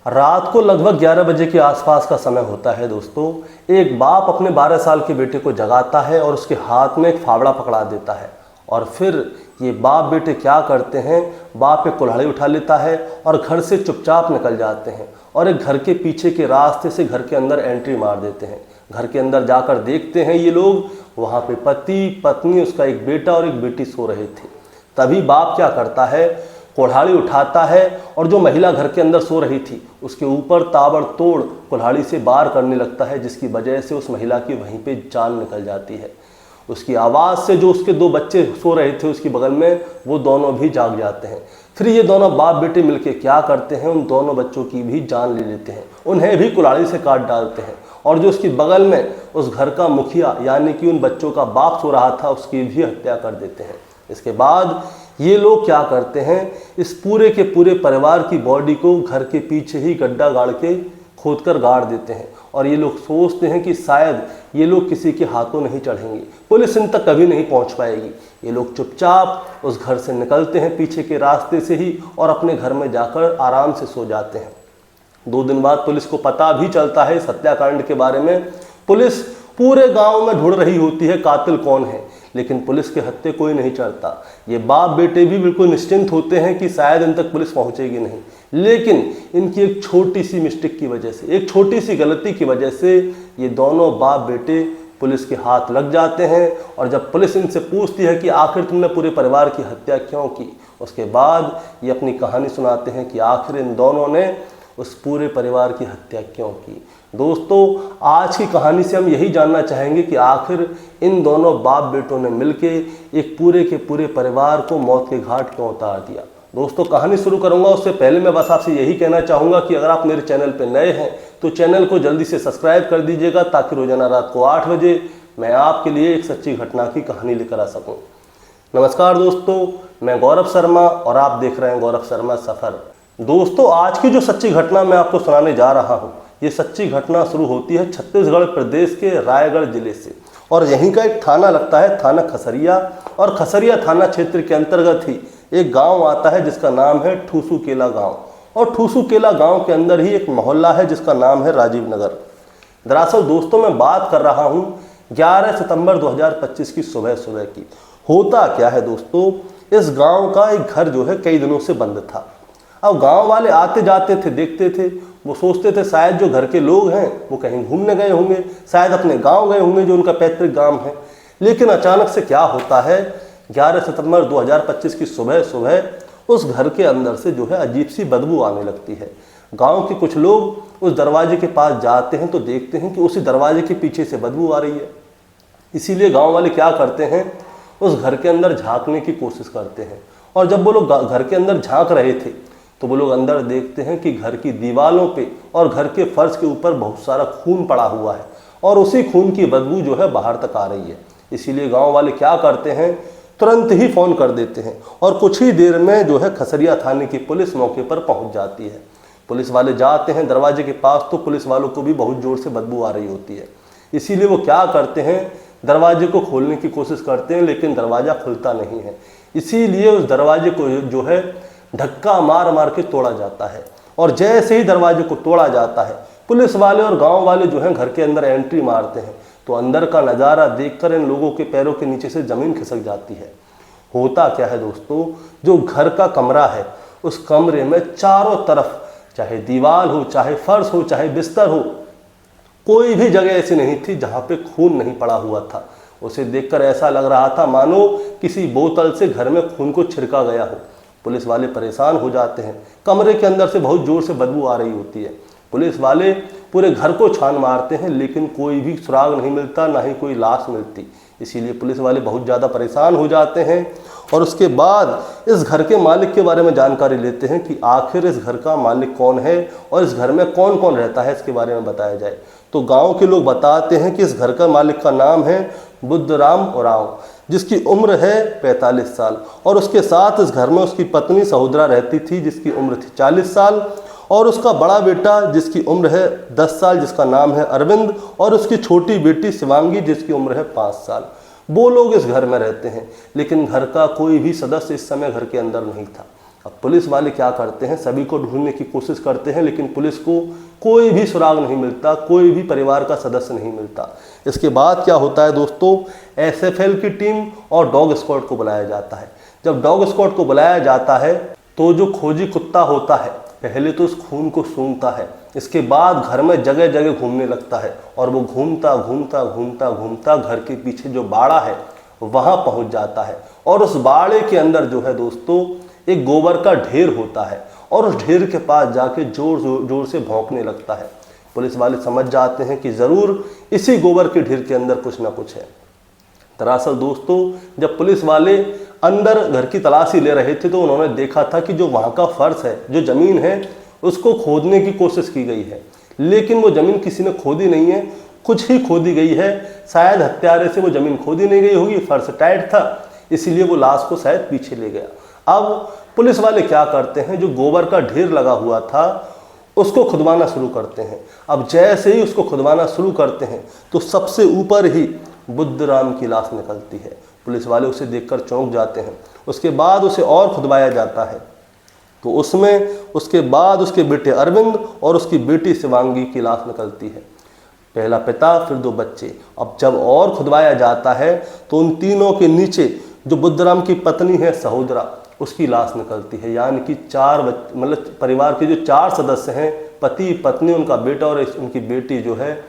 रात को लगभग 11 बजे के आसपास का समय होता है दोस्तों। एक बाप अपने 12 साल के बेटे को जगाता है और उसके हाथ में एक फावड़ा पकड़ा देता है। और फिर ये बाप बेटे क्या करते हैं, बाप एक कुल्हाड़ी उठा लेता है और घर से चुपचाप निकल जाते हैं और एक घर के पीछे के रास्ते से घर के अंदर एंट्री मार देते हैं। घर के अंदर जाकर देखते हैं ये लोग, वहाँ पे पति पत्नी, उसका एक बेटा और एक बेटी सो रहे थे। तभी बाप क्या करता है, कुल्हाड़ी उठाता है और जो महिला घर के अंदर सो रही थी उसके ऊपर ताबड़तोड़ कुल्हाड़ी से वार करने लगता है, जिसकी वजह से उस महिला की वहीं पे जान निकल जाती है। उसकी आवाज़ से जो उसके 2 बच्चे सो रहे थे उसकी बगल में, वो दोनों भी जाग जाते हैं। फिर ये दोनों बाप बेटे मिलके क्या करते हैं, उन दोनों बच्चों की भी जान ले लेते हैं, उन्हें भी कुल्हाड़ी से काट डालते हैं और जो उसकी बगल में उस घर का मुखिया यानी कि उन बच्चों का बाप सो रहा था उसकी भी हत्या कर देते हैं। इसके बाद ये लोग क्या करते हैं, इस पूरे के पूरे परिवार की बॉडी को घर के पीछे ही गड्ढा गाड़ के खोदकर गाड़ देते हैं और ये लोग सोचते हैं कि शायद ये लोग किसी के हाथों नहीं चढ़ेंगे, पुलिस इन तक कभी नहीं पहुंच पाएगी। ये लोग चुपचाप उस घर से निकलते हैं पीछे के रास्ते से ही और अपने घर में जाकर आराम से सो जाते हैं। 2 दिन बाद पुलिस को पता भी चलता है इस हत्याकांड के बारे में। पुलिस पूरे गांव में ढूंढ रही होती है कातिल कौन है, लेकिन पुलिस के हत्थे कोई नहीं चढ़ता। ये बाप बेटे भी बिल्कुल निश्चिंत होते हैं कि शायद इन तक पुलिस पहुंचेगी नहीं, लेकिन इनकी एक छोटी सी मिस्टेक की वजह से, एक छोटी सी गलती की वजह से ये दोनों बाप बेटे पुलिस के हाथ लग जाते हैं। और जब पुलिस इनसे पूछती है कि आखिर तुमने पूरे परिवार की हत्या क्यों की, उसके बाद ये अपनी कहानी सुनाते हैं कि आखिर इन दोनों ने उस पूरे परिवार की हत्या क्यों की। दोस्तों, आज की कहानी से हम यही जानना चाहेंगे कि आखिर इन दोनों बाप बेटों ने मिलके एक पूरे के पूरे परिवार को मौत के घाट क्यों उतार दिया। दोस्तों, कहानी शुरू करूंगा उससे पहले मैं बस आपसे यही कहना चाहूँगा कि अगर आप मेरे चैनल पर नए हैं तो चैनल को जल्दी से सब्सक्राइब कर दीजिएगा, ताकि रोजाना रात को 8 बजे मैं आपके लिए एक सच्ची घटना की कहानी लेकर आ सकूँ। नमस्कार दोस्तों, मैं गौरव शर्मा और आप देख रहे हैं गौरव शर्मा सफ़र। दोस्तों, आज की जो सच्ची घटना मैं आपको सुनाने जा रहा हूँ, ये सच्ची घटना शुरू होती है छत्तीसगढ़ प्रदेश के रायगढ़ जिले से और यहीं का एक थाना लगता है थाना खसरिया। और खसरिया थाना क्षेत्र के अंतर्गत ही एक गांव आता है जिसका नाम है ठूसुकेला गांव। और ठूसुकेला गांव के अंदर ही एक मोहल्ला है जिसका नाम है राजीव नगर। दरअसल दोस्तों, मैं बात कर रहा हूँ 11 सितंबर 2025 की सुबह की। होता क्या है दोस्तों, इस गाँव का एक घर जो है कई दिनों से बंद था। अब गांव वाले आते जाते थे, देखते थे, वो सोचते थे शायद जो घर के लोग हैं वो कहीं घूमने गए होंगे, शायद अपने गांव गए होंगे जो उनका पैतृक गांव है। लेकिन अचानक से क्या होता है, 11 सितंबर 2025 की सुबह उस घर के अंदर से जो है अजीब सी बदबू आने लगती है। गांव के कुछ लोग उस दरवाजे के पास जाते हैं तो देखते हैं कि उसी दरवाजे के पीछे से बदबू आ रही है। इसीलिए गाँव वाले क्या करते हैं, उस घर के अंदर झाँकने की कोशिश करते हैं। और जब वो लोग घर के अंदर झाँक रहे थे तो वो लोग अंदर देखते हैं कि घर की दीवारों पे और घर के फर्श के ऊपर बहुत सारा खून पड़ा हुआ है और उसी खून की बदबू जो है बाहर तक आ रही है। इसीलिए गांव वाले क्या करते हैं, तुरंत ही फ़ोन कर देते हैं और कुछ ही देर में जो है खसरिया थाने की पुलिस मौके पर पहुंच जाती है। पुलिस वाले जाते हैं दरवाजे के पास तो पुलिस वालों को भी बहुत ज़ोर से बदबू आ रही होती है। इसीलिए वो क्या करते हैं, दरवाजे को खोलने की कोशिश करते हैं, लेकिन दरवाज़ा खुलता नहीं है। इसीलिए उस दरवाजे को जो है धक्का मार मार के तोड़ा जाता है। और जैसे ही दरवाजे को तोड़ा जाता है, पुलिस वाले और गांव वाले जो हैं घर के अंदर एंट्री मारते हैं तो अंदर का नज़ारा देखकर इन लोगों के पैरों के नीचे से ज़मीन खिसक जाती है। होता क्या है दोस्तों, जो घर का कमरा है उस कमरे में चारों तरफ, चाहे दीवार हो, चाहे फर्श हो, चाहे बिस्तर हो, कोई भी जगह ऐसी नहीं थी जहाँ पे खून नहीं पड़ा हुआ था। उसे देखकर ऐसा लग रहा था मानो किसी बोतल से घर में खून को छिड़का गया हो। पुलिस वाले परेशान हो जाते हैं, कमरे के अंदर से बहुत ज़ोर से बदबू आ रही होती है। पुलिस वाले पूरे घर को छान मारते हैं, लेकिन कोई भी सुराग नहीं मिलता, ना ही कोई लाश मिलती। इसीलिए पुलिस वाले बहुत ज़्यादा परेशान हो जाते हैं और उसके बाद इस घर के मालिक के बारे में जानकारी लेते हैं कि आखिर इस घर का मालिक कौन है और इस घर में कौन कौन रहता है, इसके बारे में बताया जाए। तो गाँव के लोग बताते हैं कि इस घर का मालिक का नाम है बुद्धराम उरांव, जिसकी उम्र है 45 साल। और उसके साथ इस घर में उसकी पत्नी सहोदरा रहती थी जिसकी उम्र थी 40 साल, और उसका बड़ा बेटा जिसकी उम्र है 10 साल जिसका नाम है अरविंद, और उसकी छोटी बेटी शिवांगी जिसकी उम्र है 5 साल। वो लोग इस घर में रहते हैं, लेकिन घर का कोई भी सदस्य इस समय घर के अंदर नहीं था। अब पुलिस वाले क्या करते हैं, सभी को ढूंढने की कोशिश करते हैं, लेकिन पुलिस को कोई भी सुराग नहीं मिलता, कोई भी परिवार का सदस्य नहीं मिलता। इसके बाद क्या होता है दोस्तों, एसएफएल की टीम और डॉग स्क्वाड को बुलाया जाता है। जब डॉग स्क्वाड को बुलाया जाता है तो जो खोजी कुत्ता होता है पहले तो उस खून को सूंघता है, इसके बाद घर में जगह जगह घूमने लगता है और वो घूमता घूमता घूमता घूमता घर के पीछे जो बाड़ा है वहाँ पहुँच जाता है। और उस बाड़े के अंदर जो है दोस्तों एक गोबर का ढेर होता है और उस ढेर के पास जाके जोर जोर से भौंकने लगता है। पुलिस वाले समझ जाते हैं कि ज़रूर इसी गोबर के ढेर के अंदर कुछ ना कुछ है। दरअसल दोस्तों जब पुलिस वाले अंदर घर की तलाशी ले रहे थे तो उन्होंने देखा था कि जो वहाँ का फर्श है, जो ज़मीन है, उसको खोदने की कोशिश की गई है, लेकिन वो ज़मीन किसी ने खोदी नहीं है, कुछ ही खोदी गई है। शायद हत्यारे से वो ज़मीन खोदी नहीं गई होगी, फर्श टाइट था, इसीलिए वो लाश को शायद पीछे ले गया। अब पुलिस वाले क्या करते हैं, जो गोबर का ढेर लगा हुआ था उसको खुदवाना शुरू करते हैं। अब जैसे ही उसको खुदवाना शुरू करते हैं तो सबसे ऊपर ही बुद्धराम की लाश निकलती है। पुलिस वाले उसे देखकर चौंक जाते हैं। उसके बाद उसे और खुदवाया जाता है तो उसमें उसके बाद उसके बेटे अरविंद और उसकी बेटी शिवांगी की लाश निकलती है। पहला पिता, फिर 2 बच्चे। अब जब और खुदवाया जाता है तो उन तीनों के नीचे जो बुद्धराम की पत्नी है सहोदरा, उसकी लाश निकलती है। यानी कि 4 मतलब परिवार के जो 4 सदस्य हैं, पति पत्नी, उनका बेटा और उनकी बेटी जो है,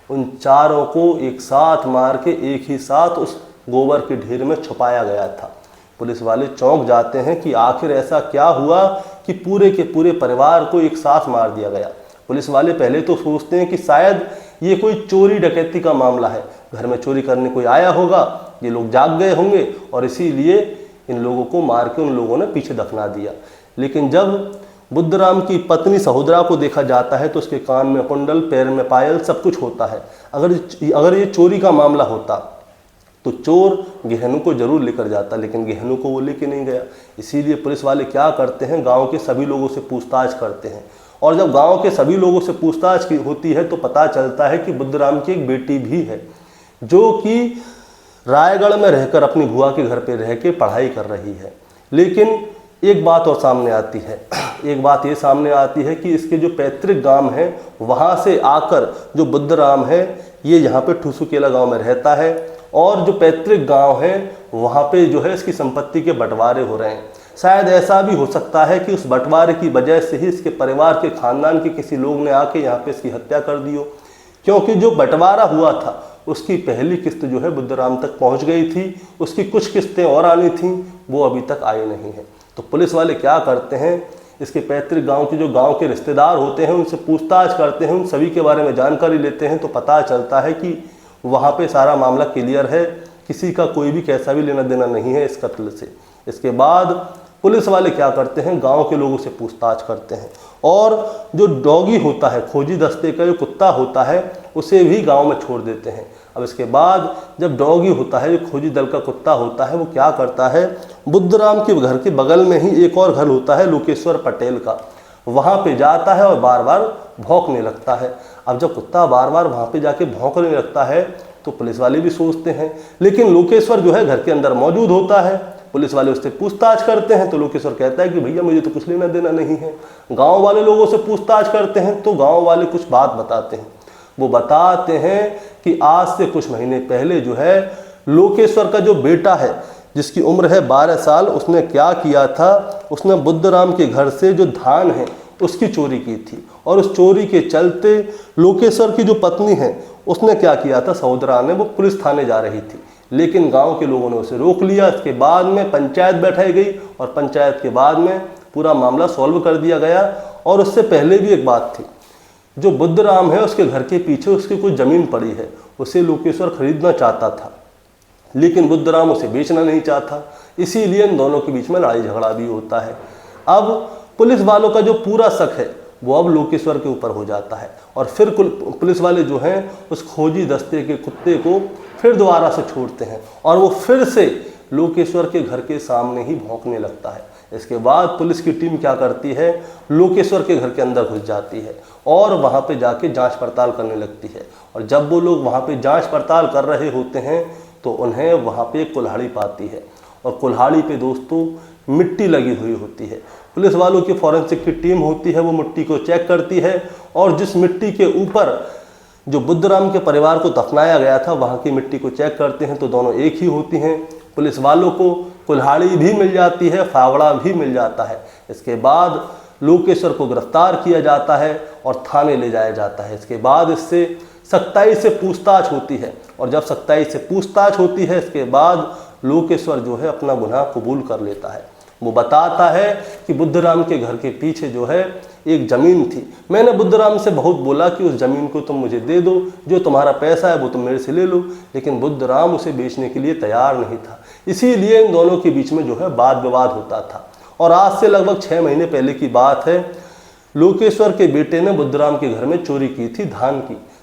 उन चारों को एक साथ मार के एक ही साथ उस गोबर के ढेर में छुपाया गया था। पुलिस वाले चौंक जाते हैं कि आखिर ऐसा क्या हुआ कि पूरे के पूरे परिवार को एक साथ मार दिया गया। पुलिस वाले पहले तो सोचते हैं कि शायद ये कोई चोरी डकैती का मामला है, घर में चोरी करने कोई आया होगा, ये लोग जाग गए होंगे और इसीलिए इन लोगों को मार के उन लोगों ने पीछे दफना दिया। लेकिन जब बुद्धराम की सहोदरा को देखा जाता है तो उसके कान में कुंडल, पैर में पायल, सब कुछ होता है। अगर ये चोरी का मामला होता तो चोर गहनों को जरूर लेकर जाता, लेकिन गहनों को वो लेके नहीं गया। इसीलिए पुलिस वाले क्या करते हैं, गांव के सभी लोगों से पूछताछ करते हैं। और जब गांव के सभी लोगों से पूछताछ की होती है तो पता चलता है कि बुद्धराम की एक बेटी भी है जो कि रायगढ़ में रहकर अपनी बुआ के घर पे रह के पढ़ाई कर रही है। लेकिन एक बात और सामने आती है, एक बात ये सामने आती है कि इसके जो पैतृक गांव है वहाँ से आकर जो बुद्धराम है ये यहाँ पे ठूसुकेला गांव में रहता है और जो पैतृक गांव है वहाँ पे जो है इसकी संपत्ति के बंटवारे हो रहे हैं। शायद ऐसा भी हो सकता है कि उस बंटवारे की वजह से ही इसके परिवार के खानदान के किसी लोग ने आके यहाँ पे इसकी हत्या कर दी हो, क्योंकि जो बंटवारा हुआ था उसकी पहली किस्त जो है बुद्धराम तक पहुँच गई थी, उसकी कुछ किस्तें और आनी थी, वो अभी तक आई नहीं है। तो पुलिस वाले क्या करते हैं, इसके पैतृक गांव के जो गांव के रिश्तेदार होते हैं उनसे पूछताछ करते हैं, उन सभी के बारे में जानकारी लेते हैं तो पता चलता है कि वहाँ पे सारा मामला क्लियर है, किसी का कोई भी कैसा भी लेना देना नहीं है इस कत्ल से। इसके बाद पुलिस वाले क्या करते हैं, गांव के लोगों से पूछताछ करते हैं और जो डॉगी होता है, खोजी दस्ते का जो कुत्ता होता है, उसे भी गांव में छोड़ देते हैं। अब इसके बाद जब डॉगी होता है, जो खोजी दल का कुत्ता होता है, वो क्या करता है, बुद्धराम के घर के बगल में ही एक और घर होता है लोकेश्वर पटेल का, वहाँ पे जाता है और बार बार भौंकने लगता है। अब जब कुत्ता बार बार वहाँ पे जाके भौंकने लगता है तो पुलिस वाले भी सोचते हैं, लेकिन लोकेश्वर जो है घर के अंदर मौजूद होता है। पुलिस वाले उससे पूछताछ करते हैं तो लोकेश्वर कहता है कि भैया मुझे तो कुछ लेना देना नहीं है। गांव वाले लोगों से पूछताछ करते हैं तो गांव वाले कुछ बात बताते हैं। वो बताते हैं कि आज से कुछ महीने पहले जो है लोकेश्वर का जो बेटा है जिसकी उम्र है 12 साल, उसने क्या किया था, उसने बुद्धराम के घर से जो धान है उसकी चोरी की थी और उस चोरी के चलते लोकेश्वर की जो पत्नी है उसने क्या किया था, सहोदरा ने, वो पुलिस थाने जा रही थी, लेकिन गांव के लोगों ने उसे रोक लिया। इसके बाद में पंचायत बैठाई गई और पंचायत के बाद में पूरा मामला सॉल्व कर दिया गया। और उससे पहले भी एक बात थी, जो बुद्धराम है उसके घर के पीछे उसकी कुछ ज़मीन पड़ी है, उसे लोकेश्वर खरीदना चाहता था, लेकिन बुद्धराम उसे बेचना नहीं चाहता, इसीलिए इन दोनों के बीच में लड़ाई झगड़ा भी होता है। अब पुलिस वालों का जो पूरा शक है वो अब लोकेश्वर के ऊपर हो जाता है और फिर पुलिस वाले जो हैं उस खोजी दस्ते के कुत्ते को फिर दोबारा से छोड़ते हैं और वो फिर से लोकेश्वर के घर के सामने ही भौंकने लगता है। इसके बाद पुलिस की टीम क्या करती है, लोकेश्वर के घर के अंदर घुस जाती है और वहाँ पे जाके जांच पड़ताल करने लगती है। और जब वो लोग वहाँ पे जांच पड़ताल कर रहे होते हैं तो उन्हें वहाँ पे कुल्हाड़ी पाती है और कुल्हाड़ी पे दोस्तों मिट्टी लगी हुई होती है। पुलिस वालों की फॉरेंसिक की टीम होती है, वो मिट्टी को चेक करती है और जिस मिट्टी के ऊपर जो बुद्धराम के परिवार को दफनाया गया था वहाँ की मिट्टी को चेक करते हैं तो दोनों एक ही होती हैं। पुलिस वालों को कुल्हाड़ी भी मिल जाती है, फावड़ा भी मिल जाता है। इसके बाद लोकेश्वर को गिरफ्तार किया जाता है और थाने ले जाया जाता है। इसके बाद इससे सख्ताई से पूछताछ होती है और जब सख्ताई से पूछताछ होती है इसके बाद लोकेश्वर जो है अपना गुनाह कबूल कर लेता है। वो बताता है कि बुद्धराम के घर के पीछे जो है एक ज़मीन थी, मैंने बुद्धराम से बहुत बोला कि उस ज़मीन को तुम मुझे दे दो, जो तुम्हारा पैसा है वो तुम मेरे से ले लो, लेकिन बुद्धराम उसे बेचने के लिए तैयार नहीं था। इसीलिए इन दोनों के बीच में जो है वाद विवाद होता था। और आज से लगभग 6 महीने पहले की बात है, लोकेश्वर के बेटे ने बुद्धराम के घर में चोरी की थी,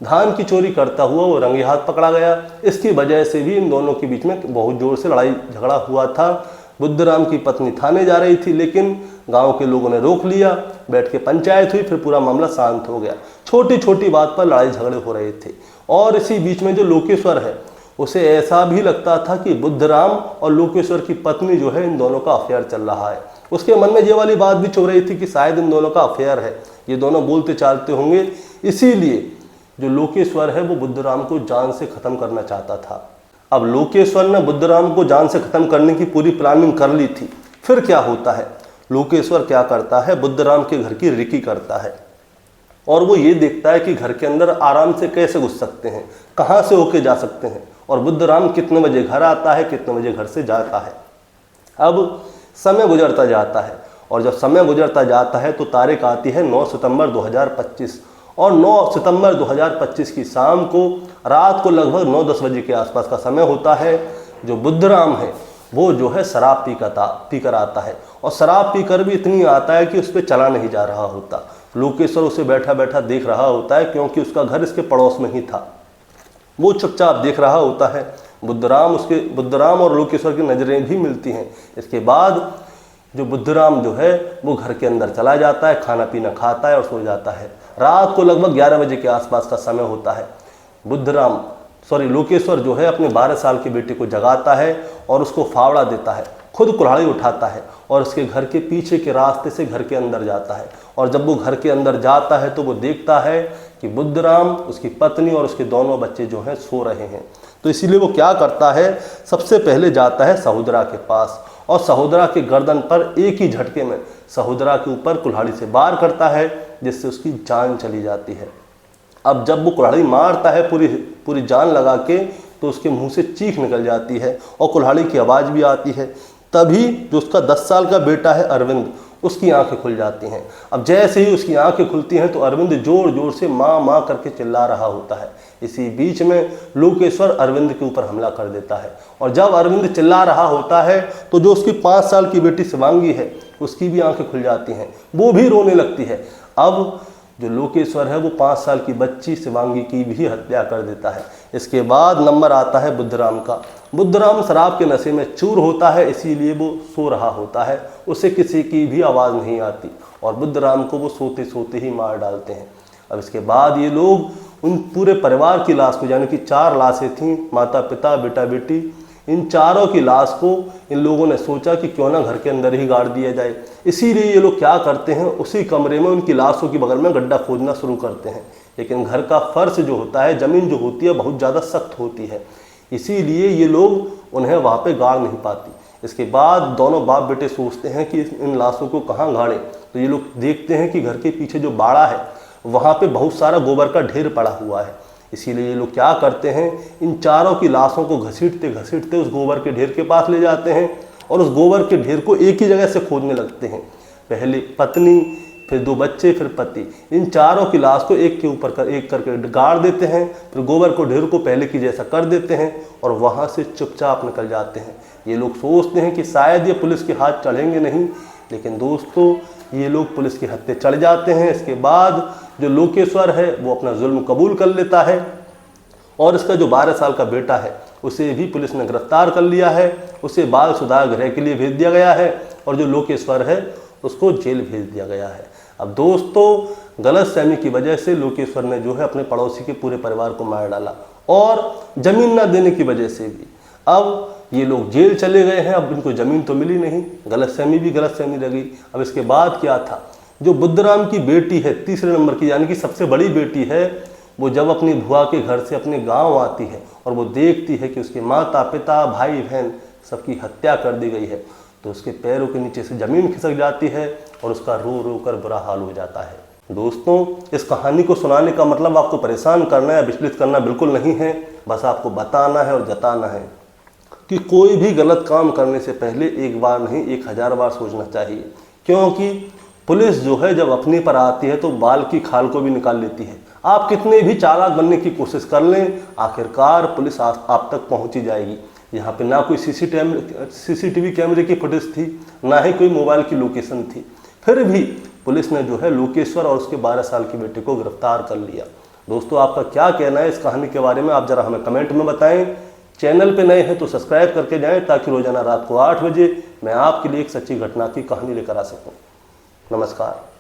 धान की चोरी करता हुआ वो रंगे हाथ पकड़ा गया। इसकी वजह से भी इन दोनों के बीच में बहुत जोर से लड़ाई झगड़ा हुआ था। बुद्धराम की पत्नी थाने जा रही थी लेकिन गांव के लोगों ने रोक लिया, बैठ के पंचायत हुई, फिर पूरा मामला शांत हो गया। छोटी छोटी बात पर लड़ाई झगड़े हो रहे थे और इसी बीच में जो लोकेश्वर है उसे ऐसा भी लगता था कि बुद्धराम और लोकेश्वर की पत्नी जो है इन दोनों का अफेयर चल रहा है। उसके मन में ये वाली बात भी चल रही थी कि शायद इन दोनों का अफेयर है, ये दोनों बोलते चालते होंगे। इसीलिए जो लोकेश्वर है वो बुद्धराम को जान से ख़त्म करना चाहता था। अब लोकेश्वर ने बुद्धराम को जान से ख़त्म करने की पूरी प्लानिंग कर ली थी। फिर क्या होता है, लोकेश्वर क्या करता है, बुद्धराम के घर की रिकी करता है और वो ये देखता है कि घर के अंदर आराम से कैसे घुस सकते हैं, कहाँ से होके जा सकते हैं और बुद्धराम कितने बजे घर आता है, कितने बजे घर से जाता है। अब समय गुजरता जाता है और जब समय गुजरता जाता है तो तारीख आती है 9 सितंबर 2025 और 9 सितंबर 2025 की शाम को, रात को लगभग 9-10 बजे के आसपास का समय होता है। जो बुद्धराम है वो जो है शराब पीकर आता है और शराब पीकर भी इतनी आता है कि उस पर चला नहीं जा रहा होता। लोकेश्वर उसे बैठा बैठा देख रहा होता है क्योंकि उसका घर इसके पड़ोस में ही था। वो चुपचाप देख रहा होता है। बुद्धराम और लोकेश्वर की नज़रें भी मिलती हैं। इसके बाद जो बुद्धराम जो है वो घर के अंदर चला जाता है, खाना पीना खाता है और सो जाता है। रात को लगभग 11 बजे के आसपास का समय होता है। लोकेश्वर जो है अपने 12 साल के बेटे को जगाता है और उसको फावड़ा देता है, खुद कुल्हाड़ी उठाता है और उसके घर के पीछे के रास्ते से घर के अंदर जाता है। और जब वो घर के अंदर जाता है तो वो देखता है कि बुद्धराम, उसकी पत्नी और उसके दोनों बच्चे जो हैं सो रहे हैं। तो इसीलिए वो क्या करता है, सबसे पहले जाता है सहोदरा के पास और सहोदरा के गर्दन पर एक ही झटके में सहोदरा के ऊपर कुल्हाड़ी से वार करता है जिससे उसकी जान चली जाती है। अब जब वो कुल्हाड़ी मारता है पूरी जान लगा के तो उसके मुंह से चीख निकल जाती है और कुल्हाड़ी की आवाज़ भी आती है। तभी जो उसका 10 साल का बेटा है अरविंद, उसकी आंखें खुल जाती हैं। अब जैसे ही उसकी आंखें खुलती हैं तो अरविंद जोर जोर से माँ माँ करके चिल्ला रहा होता है। इसी बीच में लोकेश्वर अरविंद के ऊपर हमला कर देता है और जब अरविंद चिल्ला रहा होता है तो जो उसकी 5 साल की बेटी शिवांगी है उसकी भी आंखें खुल जाती हैं, वो भी रोने लगती है। अब जो लोकेश्वर है वो 5 साल की बच्ची शिवांगी की भी हत्या कर देता है। इसके बाद नंबर आता है बुद्धराम का। बुद्धराम शराब के नशे में चूर होता है, इसीलिए वो सो रहा होता है, उसे किसी की भी आवाज़ नहीं आती और बुद्धराम को वो सोते सोते ही मार डालते हैं। अब इसके बाद ये लोग उन पूरे परिवार की लाश को, यानी कि 4 लाशें थीं, माता पिता बेटा बेटी, इन चारों की लाश को इन लोगों ने सोचा कि क्यों ना घर के अंदर ही गाड़ दिया जाए। इसीलिए ये लोग क्या करते हैं, उसी कमरे में उनकी लाशों के बगल में गड्ढा खोदना शुरू करते हैं। लेकिन घर का फर्श जो होता है, ज़मीन जो होती है, बहुत ज़्यादा सख्त होती है, इसीलिए ये लोग उन्हें वहाँ पे गाड़ नहीं पाती। इसके बाद दोनों बाप बेटे सोचते हैं कि इन लाशों को कहाँ गाड़ें। तो ये लोग देखते हैं कि घर के पीछे जो बाड़ा है वहाँ पे बहुत सारा गोबर का ढेर पड़ा हुआ है। इसीलिए ये लोग क्या करते हैं, इन चारों की लाशों को घसीटते घसीटते उस गोबर के ढेर के पास ले जाते हैं और उस गोबर के ढेर को एक ही जगह से खोदने लगते हैं। पहले पत्नी, फिर 2 बच्चे, फिर पति, इन चारों की लाश को एक के ऊपर एक करके गाड़ देते हैं। फिर गोबर को ढेर को पहले की जैसा कर देते हैं और वहाँ से चुपचाप निकल जाते हैं। ये लोग सोचते हैं कि शायद ये पुलिस के हाथ चढ़ेंगे नहीं, लेकिन दोस्तों ये लोग पुलिस के हत्थे चढ़ जाते हैं। इसके बाद जो लोकेश्वर है वो अपना जुल्म कबूल कर लेता है और इसका जो 12 साल का बेटा है उसे भी पुलिस ने गिरफ्तार कर लिया है। उसे बाल सुधार गृह के लिए भेज दिया गया है और जो लोकेश्वर है उसको जेल भेज दिया गया है। अब दोस्तों गलतफहमी की वजह से लोकेश्वर ने जो है अपने पड़ोसी के पूरे परिवार को मार डाला और ज़मीन ना देने की वजह से भी। अब ये लोग जेल चले गए हैं, अब इनको ज़मीन तो मिली नहीं, गलतफहमी रह गई। अब इसके बाद क्या था, जो बुद्धराम की बेटी है तीसरे नंबर की, यानी कि सबसे बड़ी बेटी है, वो जब अपनी बुआ के घर से अपने गांव आती है और वो देखती है कि उसके माता पिता भाई बहन सबकी हत्या कर दी गई है, तो उसके पैरों के नीचे से ज़मीन खिसक जाती है और उसका रो रो कर बुरा हाल हो जाता है। दोस्तों, इस कहानी को सुनाने का मतलब आपको परेशान करना या विचलित करना बिल्कुल नहीं है, बस आपको बताना है और जताना है कि कोई भी गलत काम करने से पहले एक बार नहीं 1000 बार सोचना चाहिए। क्योंकि पुलिस जो है जब अपने पर आती है तो बाल की खाल को भी निकाल लेती है। आप कितने भी चालाक बनने की कोशिश कर लें, आखिरकार पुलिस आप तक पहुंच ही जाएगी। यहाँ पे ना कोई सीसीटीवी कैमरे की फुटेज थी, ना ही कोई मोबाइल की लोकेशन थी, फिर भी पुलिस ने जो है लोकेश्वर और उसके 12 साल की बेटे को गिरफ्तार कर लिया। दोस्तों, आपका क्या कहना है इस कहानी के बारे में, आप जरा हमें कमेंट में बताएं। चैनल पे नए हैं तो सब्सक्राइब करके जाएं ताकि रोजाना रात को 8 बजे मैं आपके लिए एक सच्ची घटना की कहानी लेकर आ सकूं। नमस्कार।